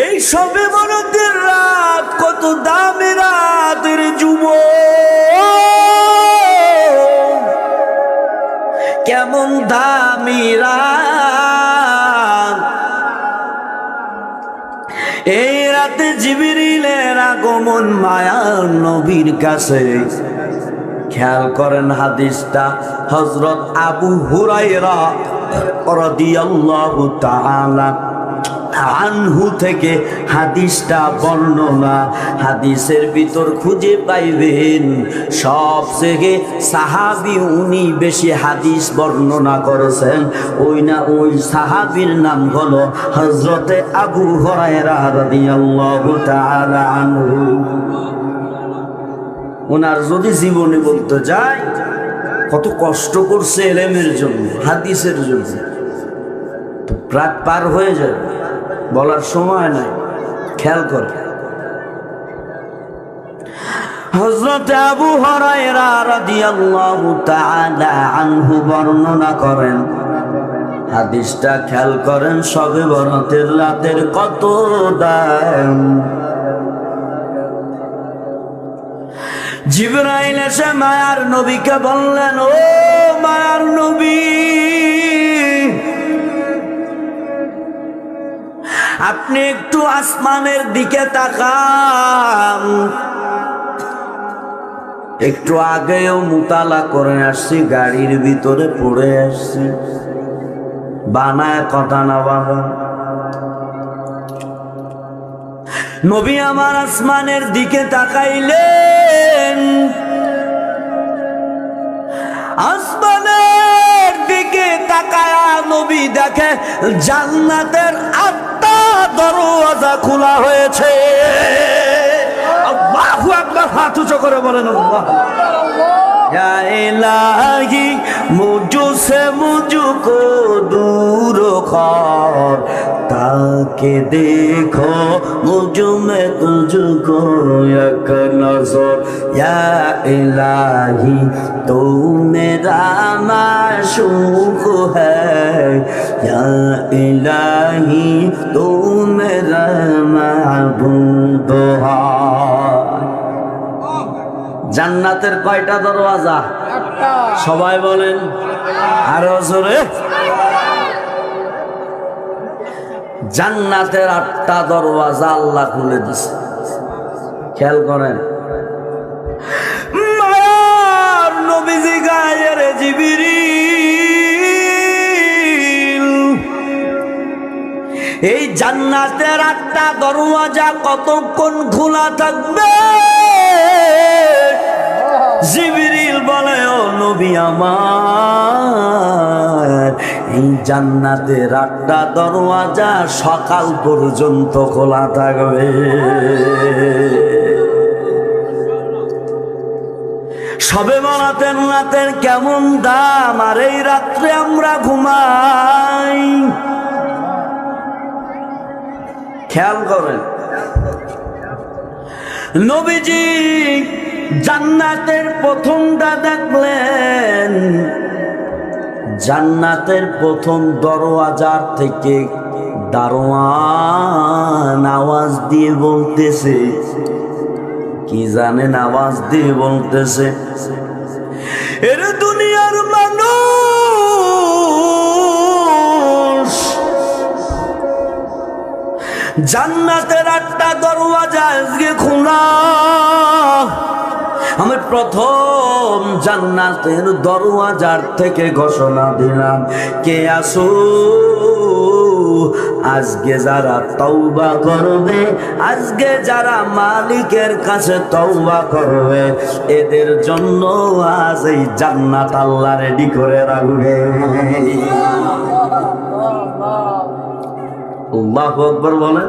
এই সবে বরাতের রাত কত দামি রাতের যুব, কেমন দামি রাত। এই রাতে জিবরিলের আগমন মায়ার নবীর কাছে। খেয়াল করেন হাদিসটা হযরত আবু হুরায়রা রাদিয়াল্লাহু তাআলা আনহু থেকে হাদিসটা বর্ণনা। হাদিসের ভিতর খুঁজে পাইবেন সবথেকে সাহাবী উনি বেশি হাদিস বর্ণনা করেছেন। ওই সাহাবীর নাম হলো হযরতে আবু হুরায়রা রাদিয়াল্লাহু তাআলা আনহু। ওনার যদি জীবনে বলতে যাই কত কষ্ট করছে ইলমের জন্য, হাদিসের জন্য, রাত পার হয়ে যাবে, বলার সময় নাই। খেয়াল কর হযরত আবু হুরায়রা রাদিয়াল্লাহু তাআলা আনহু বর্ণনা করেন। হাদিসটা খেয়াল করেন, সবে বরাতের রাতের কত দাম। জিবরাইল এসে মায়ার নবীকে বললেন, ও মায়ার নবী, আপনি একটু আসমানের দিকে তাকান। একটু আগেও মুতালা করে আসছি, গাড়ির ভিতরে পড়ে আসছি, বানায় কথা না বাবা। নবী আমার আসমানের দিকে তাকাইলেন, আসমানের দিকে তাকায়া নবী দেখে জান্নাতের 8টা দরওয়াজা খোলা হয়েছে। আল্লাহু আকবার, হাত উঁচু করে বলেন আল্লাহ। या इलाही मुझसे मुझको दूर कर, ताकि देखो मुझ में तुझको एक नजर। या इलाही तू मेरा माशूक है, या इलाही तू मेरा महबूब है। জান্নাতের কয়টা দরওয়াজা? সবাই বলেন আরো জোরে। জান্নাতের 8টা দরওয়াজা আল্লাহ খুলে দিছে। খেয়াল করেন, মায়ার নবীজি গায়ের জিবরিল, এই জান্নাতের 8টা দরওয়াজা কতক্ষণ খোলা থাকবে? জিবরিল বলে, ও নবী আমার, এই জান্নাতের 8টা দরওয়াজা সকাল পর্যন্ত খোলা থাকবে। সবে বরাতের রাতের কেমন দাম, আর এই রাত্রে আমরা ঘুমাই। খেয়াল করেন, নবীজি জান্নাতের প্রথমটা দেখলেন। জান্নাতের প্রথম দরওয়াজার থেকে দারোয়ান আওয়াজ দিয়ে বলতেছে, কি জানেন আওয়াজ দিয়ে বলতেছে? এর দুনিয়ার মানুষ, জান্নাতের 8টা দরওয়াজা আজকে খোলা। আমি প্রথম জান্নাতের দরওয়াজার থেকে ঘোষণা দিলাম, কে আসো আজকে যারা তওবা করবে, আজকে যারা মালিকের কাছে তওবা করবে, এদের জন্য আজ এই জান্নাত আল্লাহ রেডি করে রাখবে। আল্লাহু আকবার বলেন।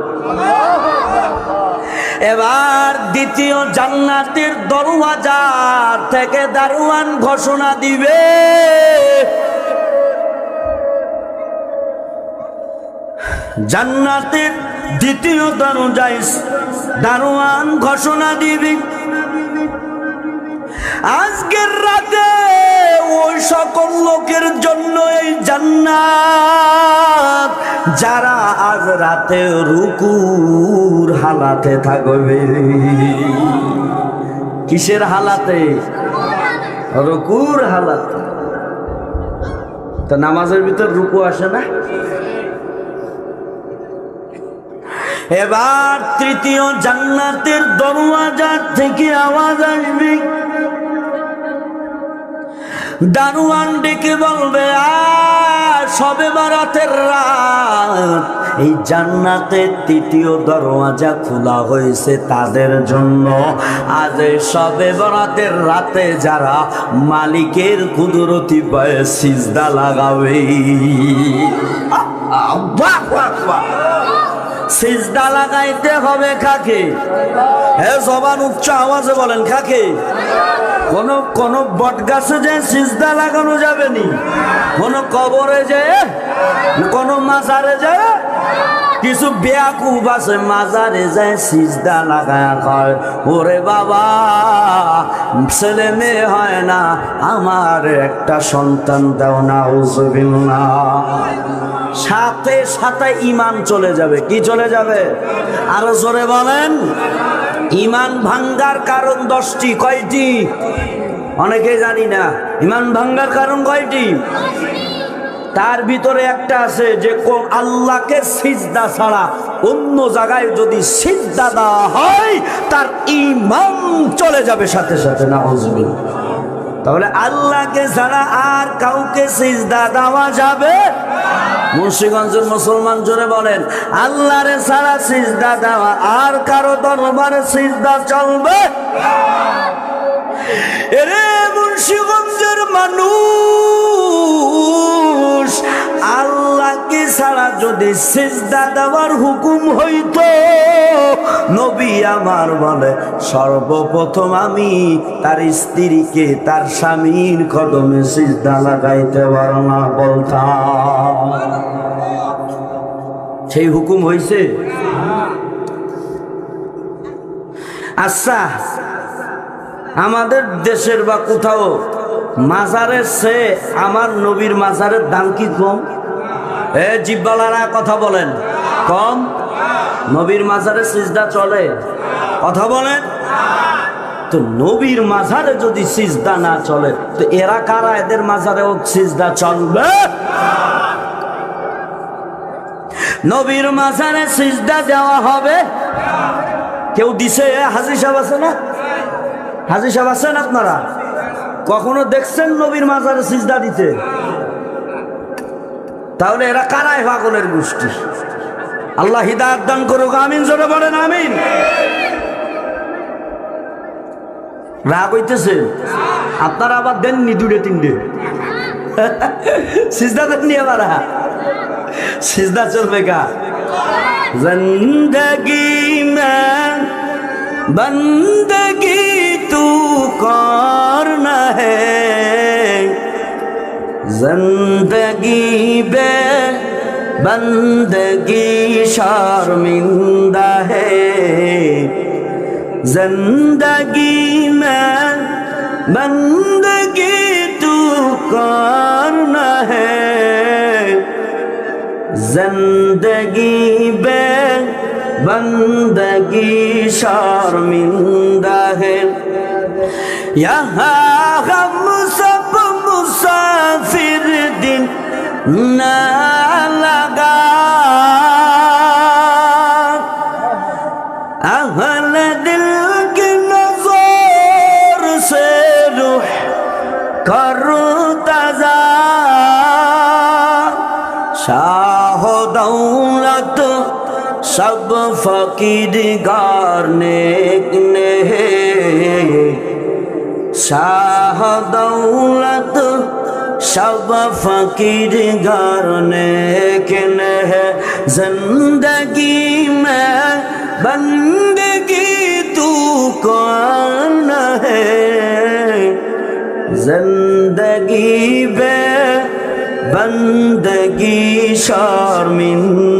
এবার দ্বিতীয় জান্নাতের দরওয়াজা থেকে দারোয়ান ঘোষণা দিবে, জান্নাতের দ্বিতীয় দরজায় দারোয়ান ঘোষণা দিবে, আজকের রাতে ওই সকল লোকের জন্য এই জান্নাত যারা আজ রাতে রুকুর হালাতে থাকবে। কিসের হালাতে? রুকুর হালাতে। তো নামাজের ভিতর রুকু আসে না? এবার তৃতীয় জান্নাতের দরওয়াজা থেকে আওয়াজ আসবে, দারোয়ান ডেকে বলবে, শবে বরাতের রাত, এই জান্নাতের তৃতীয় দরওয়াজা খোলা হয়েছে তাদের জন্য। আজ শবে বরাতের রাতে যারা মালিকের কুদরতি পায়ে সিজদা লাগাবে। সিজদা লাগাইতে হবে কাকে? জবান উচ্চ আওয়াজে বলেন, কাকে? কোন বট গাছে যে সিজদা লাগানো যাবে নি, কোন কবরে যে, কোন মাজারে যায়। কিছু বেয়াকুব আছে মাজারে যায় সিজদা লাগায়া কয়, ওরে বাবা ছেলে মেয়ে হয় না, আমার একটা সন্তান দাও না। উযুবিল্লাহ। সাথে সাথে ঈমান চলে যাবে। কি চলে যাবে? আরো জোরে বলেন। ঈমান ভাঙ্গার কারণ 10টি। কয়টি? অনেকে জানি না। ঈমান ভাঙ্গার কারণ কয়টি? তার ভিতরে একটা আছে যে কোন আল্লাহকে সিজদা ছাড়া অন্য জায়গায় যদি সিজদা দেওয়া হয় তার ঈমান চলে যাবে সাথে সাথে। নাউযুবিল্লাহ। তাহলে আল্লাহকে ছাড়া আর কাউকে সিজদা দেওয়া যাবে? মুন্সিগঞ্জের মুসলমান জোরে বলেন, আল্লাহরে ছাড়া সিজদা দেওয়া আর কারো দরবারে সিজদা চলবে? এরে মুন্সিগঞ্জের মানুষ, আল্লাহকে ছাড়া যদি সিজদা দেওয়ার হুকুম হইতো, নবী আমার বলে সর্বপ্রথম আমি তার স্ত্রীকে তার স্বামীর কদমে সিজদা লাগাইতে পারো না বলতাম। সেই হুকুম হইছে? আচ্ছা, আমাদের দেশের বা কোথাও মাজারের চেয়ে আমার নবীর মাজারের দাম কি কম? জিব্বালারা কথা বলেন, কম? নবীর মাজারে সিজদা চলে? কথা বলেন। তো নবীর মাজারে যদি সিজদা না চলে তো এরা কারা? এদের মাজারেও সিজদা চলবে? নবীর মাজারে সিজদা দেওয়া হবে? কেউ দিছে? হাজী সাহেব আছে না? হাজী সাহেব আছেন আপনারা? কখনো দেখছেন নবীর মাজারে সিজদা দিতে? তাহলে এরা কারাই? পাগলের গোষ্ঠী। আল্লাহ হিদায়াত দান করুক। আমিন জোরে বলেন আমিন। রাগ হইতেছে? আপনারা আবার দেননি 2-3 সিজদা দেননি? আবার সিজদা চলবে কা? জিন্দেগি মে বন্দগি তু করনা হ্যায়, জিন্দেগি বে বন্দগি শর্মিন্দা হ্যায়, জিন্দেগি মে বন্দগি তু করনা হ্যায়, জিন্দেগি বে बंदगी शर्मिंदा है। यहाँ हम सब मुसाफिर दिन न लगा, अहल दिल की नजर से रूह करो ताजा, शाह दौलत सब फकीर गारनेक ने, शाह दौलत सब फकीर गारनेक ने, जिंदगी में बंदगी तू कौन है, जिंदगी में बंदगी शर्मिंदा